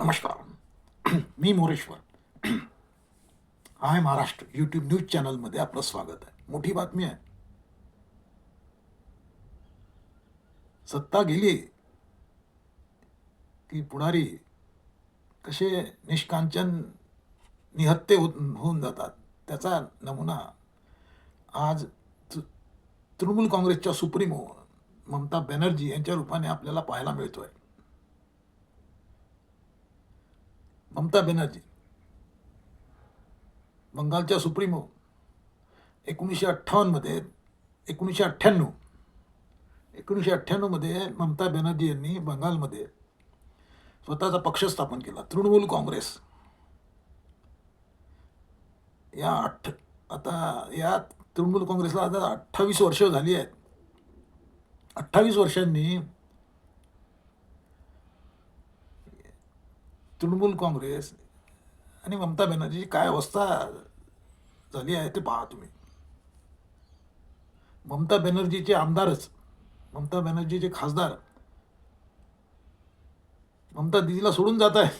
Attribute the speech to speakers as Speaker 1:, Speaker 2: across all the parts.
Speaker 1: नमस्कार. मी मोरेश्वर. हाय Maharashtra YouTube news चॅनलमध्ये आपलं स्वागत आहे. मोठी बातमी आहे. सत्ता गेली की पुढारी कसे निष्कांचन निहत्ते होऊन जातात त्याचा नमुना आज तृणमूल काँग्रेसच्या सुप्रीमो ममता बॅनर्जी यांच्या रूपाने आपल्याला पाहायला मिळतोय. ममता बॅनर्जी बंगालच्या सुप्रीमो 1958 मध्ये ममता बॅनर्जी यांनी बंगालमध्ये स्वतःचा पक्ष स्थापन केला, तृणमूल काँग्रेस. या तृणमूल काँग्रेसला आता 28 वर्ष झाली आहेत. 28 वर्षांनी तृणमूल काँग्रेस आणि ममता बॅनर्जीची काय अवस्था झाली आहे ते पहा तुम्ही. ममता बॅनर्जीचे खासदार ममता दिदीला सोडून जात आहे.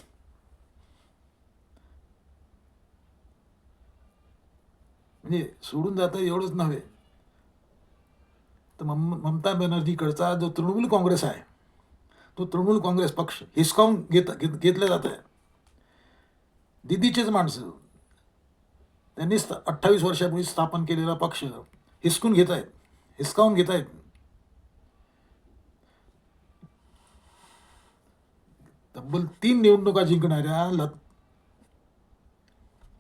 Speaker 1: म्हणजे सोडून जात आहे एवढंच नव्हे तर ममता बॅनर्जीकडचा जो तृणमूल काँग्रेस आहे तो तृणमूल काँग्रेस पक्ष हिसकावून घेतलं जात आहे. दिदीचेच माणसं त्यांनी 28 वर्षापूर्वी स्थापन केलेला पक्ष हिसकावून घेत आहेत. तब्बल 3 निवडणुका जिंकणाऱ्या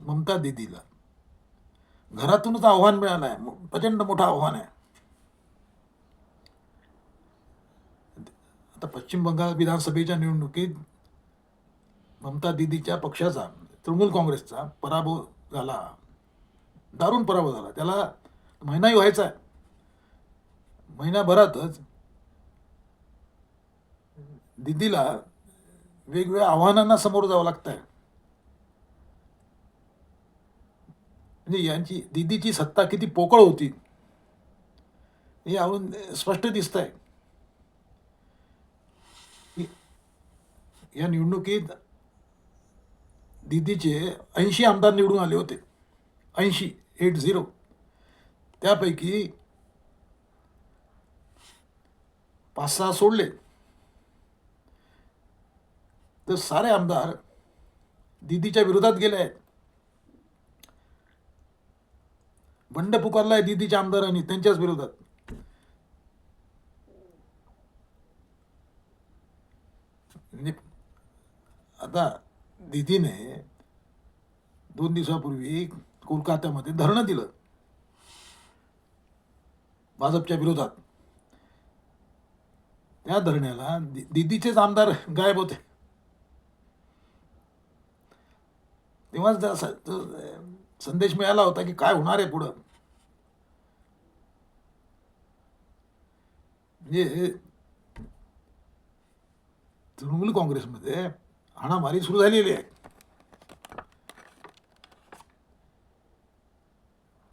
Speaker 1: ममता दिदीला घरातूनच आव्हान मिळालं आहे. प्रचंड मोठं आव्हान आहे. आता पश्चिम बंगाल विधानसभेच्या निवडणुकीत ममता दिदीच्या पक्षाचा तृणमूल काँग्रेसचा पराभव झाला, दारुण पराभव झाला. त्याला महिनाही व्हायचा आहे. महिनाभरातच दिदीला वेगवेगळ्या आव्हानांना समोर जावं लागतं आहे. म्हणजे यांची दिदीची सत्ता किती पोकळ होती हे यावरून स्पष्ट दिसत आहे. या निवडणुकीत दिदीचे 80 आमदार निवडून आले होते. 80. त्यापैकी 5-6 सोडले तर सारे आमदार दिदीच्या विरोधात गेले आहेत. बंड पुकारलाय दिदीच्या आमदारांनी त्यांच्याच विरोधात. आता दिदीने 2 दिवसापूर्वी कोलकात्यामध्ये धरणं दिलं भाजपच्या विरोधात. त्या धरण्याला दिदीचेच आमदार गायब होते. तेव्हाच संदेश मिळाला होता की काय होणार आहे पुढं. म्हणजे तृणमूल काँग्रेसमध्ये हाणामारी सुरू झालेली आहे.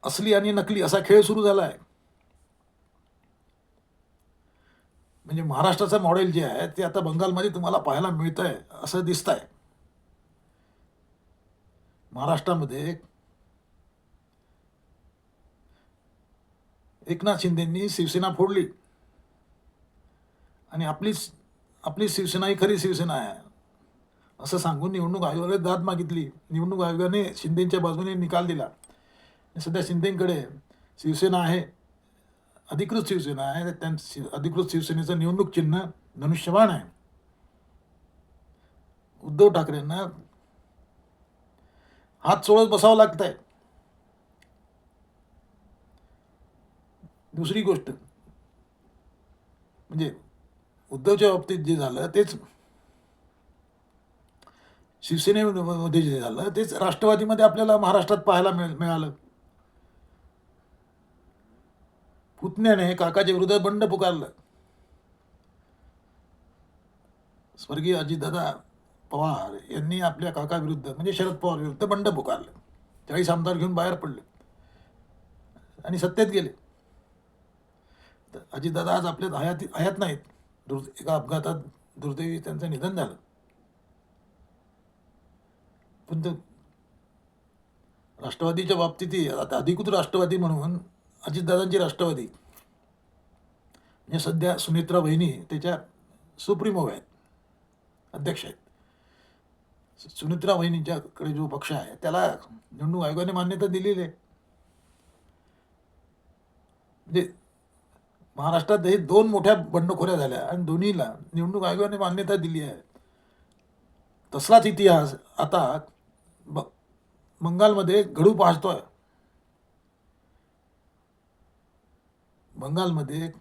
Speaker 1: असली आणि नकली असा खेळ सुरू झाला आहे. म्हणजे महाराष्ट्राचं मॉडेल जे आहे ते आता बंगालमध्ये तुम्हाला पाहायला मिळतंय असं दिसतंय. महाराष्ट्रामध्ये एकनाथ शिंदेंनी शिवसेना फोडली आणि आपली शिवसेना ही खरी शिवसेना आहे असं सांगून निवडणूक आयोगाने दाद मागितली. निवडणूक आयोगाने शिंदेच्या बाजूने निकाल दिला. सध्या शिंदेकडे शिवसेना आहे, अधिकृत शिवसेना आहे. अधिकृत शिवसेनेचं निवडणूक चिन्ह धनुष्यबाण आहे. उद्धव ठाकरेंना हात सोडत बसावं लागत आहे. दुसरी गोष्ट म्हणजे उद्धवच्या बाबतीत जे झालं तेच शिवसेनेमध्ये जे झालं तेच राष्ट्रवादीमध्ये आपल्याला महाराष्ट्रात पाहायला मिळालं. पुतण्याने काकाच्या विरोधात बंड पुकारलं. स्वर्गीय अजितदादा पवार यांनी आपल्या काकाविरुद्ध म्हणजे शरद पवार विरुद्ध बंड पुकारलं. 40 आमदार घेऊन बाहेर पडले आणि सत्तेत गेले. तर अजितदादा आज आपल्यात हयात नाहीत. एका अपघातात दुर्दैवी त्यांचं निधन झालं. पण ते राष्ट्रवादीच्या बाबतीतही आता अधिकृत राष्ट्रवादी म्हणून अजितदादांची राष्ट्रवादी म्हणजे सध्या सुनेत्रा वहिनी त्याच्या सुप्रीमो आहेत, अध्यक्ष आहेत. सुनेत्रा वहिनीच्याकडे जो पक्ष आहे त्याला निवडणूक आयोगाने मान्यता दिलेली आहे. म्हणजे महाराष्ट्रात हे दोन मोठ्या बंडखोऱ्या झाल्या आणि दोन्हीला निवडणूक आयोगाने मान्यता दिली आहे. तसलाच इतिहास आता बंगालमध्ये घडू पाहतोय. बंगालमध्ये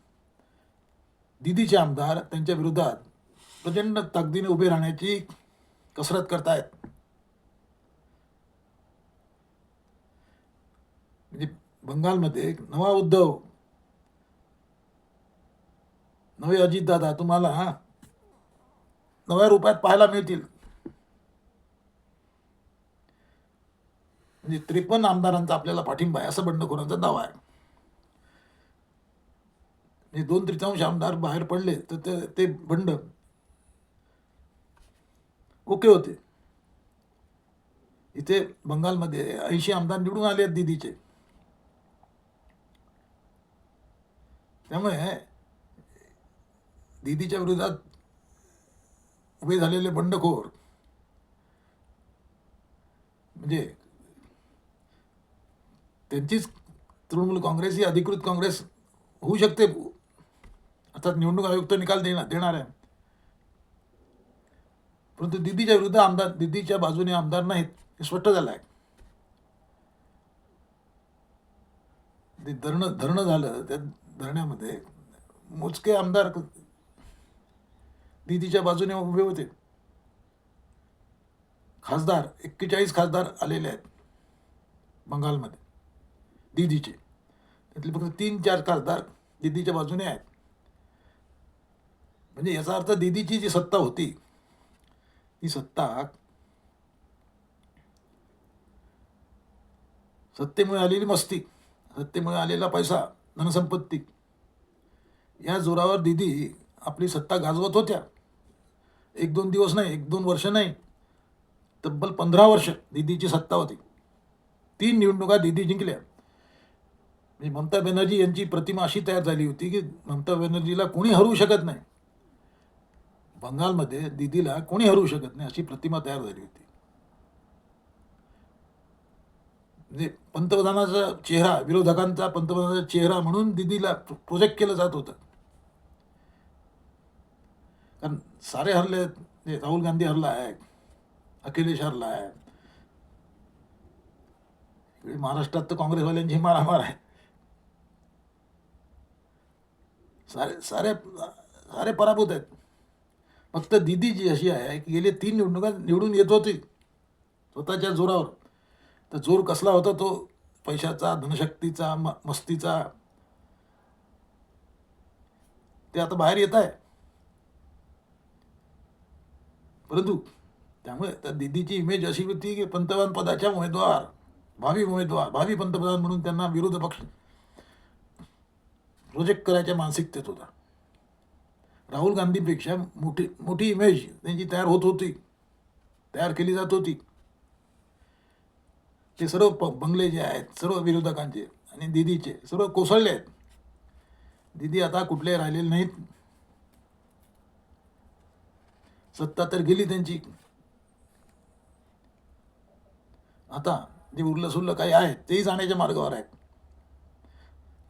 Speaker 1: दिदीचे आमदार त्यांच्या विरोधात प्रचंड ताकदीने उभे राहण्याची कसरत करतायत. म्हणजे बंगालमध्ये नवा उद्धव, नवे अजितदादा तुम्हाला नव्या रूपात पाहायला मिळतील. म्हणजे 53 आमदारांचा आपल्याला पाठिंबा आहे असं बंडखोरांचा दावा आहे. म्हणजे 2/3 आमदार बाहेर पडले तर ते बंड ओके होते. इथे बंगालमध्ये 80 आमदार निवडून आले आहेत दिदीचे. त्यामुळे दिदीच्या विरोधात उभे झालेले बंडखोर म्हणजे त्यांचीच तृणमूल काँग्रेस ही अधिकृत काँग्रेस होऊ शकते. अर्थात निवडणूक आयोग तर निकाल देणार आहे. परंतु दिदीच्या विरुद्ध आमदार, दिदीच्या बाजूने आमदार नाहीत हे स्पष्ट झालं आहे. ते धरणं झालं, त्या धरण्यामध्ये मोजके आमदार दिदीच्या बाजूने उभे होते. खासदार 41 खासदार आलेले आहेत बंगालमध्ये दिदीचे. त्यातले फक्त 3-4 खासदार दिदीच्या बाजूने आहेत. म्हणजे याचा अर्थ दिदीची जी सत्ता होती ती सत्ता सत्तेमुळे आलेली मस्ती, सत्तेमुळे आलेला पैसा, धनसंपत्ती या जोरावर दिदी आपली सत्ता गाजवत होत्या. 1-2 दिवस नाही, 1-2 वर्ष नाही, तब्बल 15 वर्ष दिदीची सत्ता होती. 3 निवडणुका दिदी जिंकल्या. म्हणजे ममता बॅनर्जी यांची प्रतिमा अशी तयार झाली होती की ममता बॅनर्जीला कोणी हरू शकत नाही. बंगालमध्ये दिदीला कोणी हरू शकत नाही अशी प्रतिमा तयार झाली होती. म्हणजे पंतप्रधानाचा चेहरा, विरोधकांचा पंतप्रधानाचा चेहरा म्हणून दिदीला प्रोजेक्ट केलं जात होतं. कारण सारे हरले, राहुल गांधी हरला आहे, अखिलेश हरला आहे, महाराष्ट्रात तर काँग्रेसवाल्यांची मारामार आहे. सारे सारे सारे पराभूत आहेत. फक्त दिदी जी अशी आहे की गेले 3 निवडणुका निवडून येत होती स्वतःच्या जोरावर. तर जोर कसला होता तो पैशाचा, धनशक्तीचा, मस्तीचा, ते आता बाहेर येत आहे. परंतु त्यामुळे त्या दिदीची इमेज अशी होती की पंतप्रधान पदाच्या उमेदवार, भावी पंतप्रधान म्हणून त्यांना विरोधी पक्ष प्रोजेक्ट करायच्या मानसिकतेत होता. राहुल गांधीपेक्षा मोठी इमेज त्यांची तयार केली जात होती. ते सर्व बंगले जे आहेत सर्व विरोधकांचे आणि दिदीचे सर्व कोसळले आहेत. दिदी आता कुठले राहिलेले नाहीत. सत्ता तर गेली त्यांची. आता जे उरलं सुरलं काही आहे तेही जाण्याच्या मार्गावर आहेत.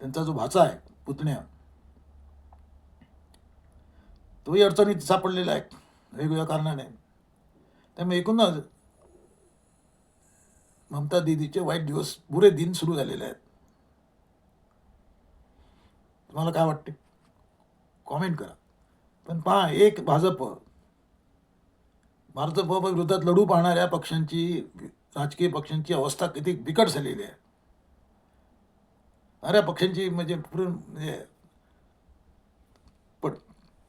Speaker 1: त्यांचा जो भाचा आहे, पुतण्या, तोही अडचणीत सापडलेला आहे वेगवेगळ्या कारणाने. त्यामुळे एकूणच ममता दीदीचे वाईट दिवस, बुरे दिन सुरू झालेले आहेत. तुम्हाला काय वाटते? कॉमेंट करा. पण पहा, एक भाजप विरोधात लढू पाहणाऱ्या पक्षांची, राजकीय पक्षांची अवस्था किती बिकट झालेली आहे. साऱ्या पक्षांची म्हणजे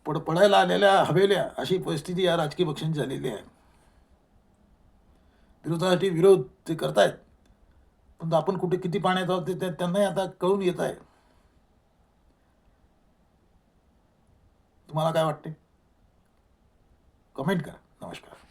Speaker 1: पडायला आलेल्या हवेल्या अशी परिस्थिती या राजकीय पक्षांची झालेली आहे. विरोधासाठी विरोध ते करतायत, पण आपण कुठे किती पाण्यात आहोत ते त्यांनाही आता कळून येत आहे. तुम्हाला काय वाटते? कमेंट करा. नमस्कार.